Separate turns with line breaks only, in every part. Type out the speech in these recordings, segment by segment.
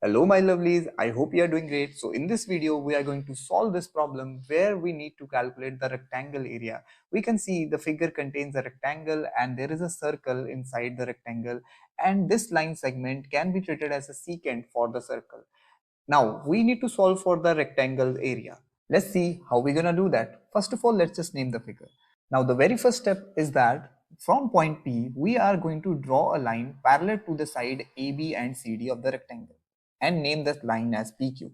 Hello my lovelies, I hope you are doing great. So in this video we are going to solve this problem where we need to calculate the rectangle area. We can see the figure contains a rectangle and there is a circle inside the rectangle, and this line segment can be treated as a secant for the circle. Now we need to solve for the rectangle area. Let's see how we're gonna do that. First of all, let's just name the figure. Now the very first step is that from point P, we are going to draw a line parallel to the side AB and CD of the rectangle and name this line as PQ.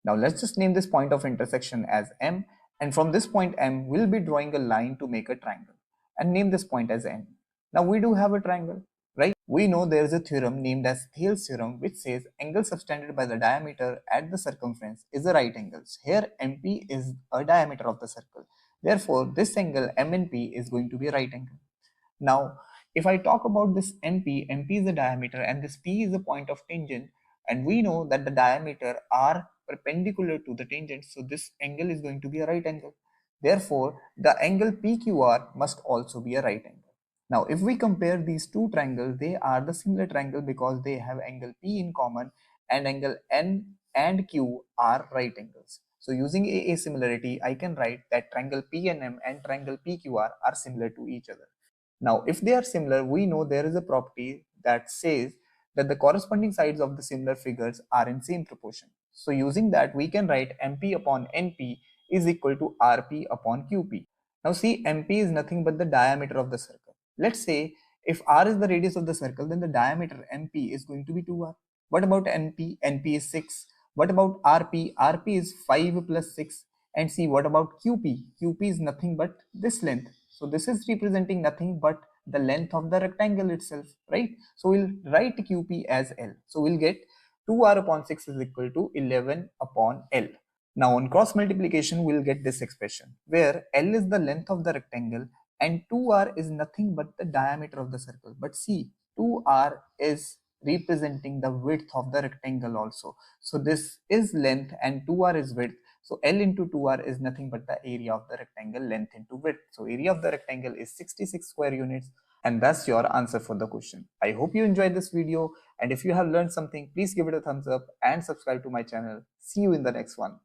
Now let's just name this point of intersection as M, and from this point M, we'll be drawing a line to make a triangle and name this point as N. Now we do have a triangle, right? We know there is a theorem named as Thales theorem which says angle subtended by the diameter at the circumference is a right angle. Here MP is a diameter of the circle. Therefore, this angle MNP is going to be a right angle. Now, if I talk about this MP is the diameter and this P is the point of tangent, and we know that the diameter are perpendicular to the tangent, so this angle is going to be a right angle. Therefore, the angle PQR must also be a right angle. Now, if we compare these two triangles, they are the similar triangle because they have angle P in common, and angle N and Q are right angles. So using AA similarity, I can write that triangle PNM and triangle PQR are similar to each other. Now, if they are similar, we know there is a property that says that the corresponding sides of the similar figures are in same proportion. So using that, we can write MP upon NP is equal to RP upon QP. Now see, MP is nothing but the diameter of the circle. Let's say if R is the radius of the circle, then the diameter MP is going to be 2R. What about NP? NP is 6. What about RP? RP is 5 plus 6. And see, what about QP? QP is nothing but this length. So this is representing nothing but the length of the rectangle itself, right? So we'll write QP as L. So we'll get 2R upon 6 is equal to 11 upon L. Now on cross multiplication, we'll get this expression where L is the length of the rectangle and 2R is nothing but the diameter of the circle. But see, 2R is representing the width of the rectangle also. So this is length and 2R is width. So L into 2R is nothing but the area of the rectangle, length into width. So area of the rectangle is 66 square units, and that's your answer for the question. I hope you enjoyed this video, and if you have learned something, please give it a thumbs up and subscribe to my channel. See you in the next one.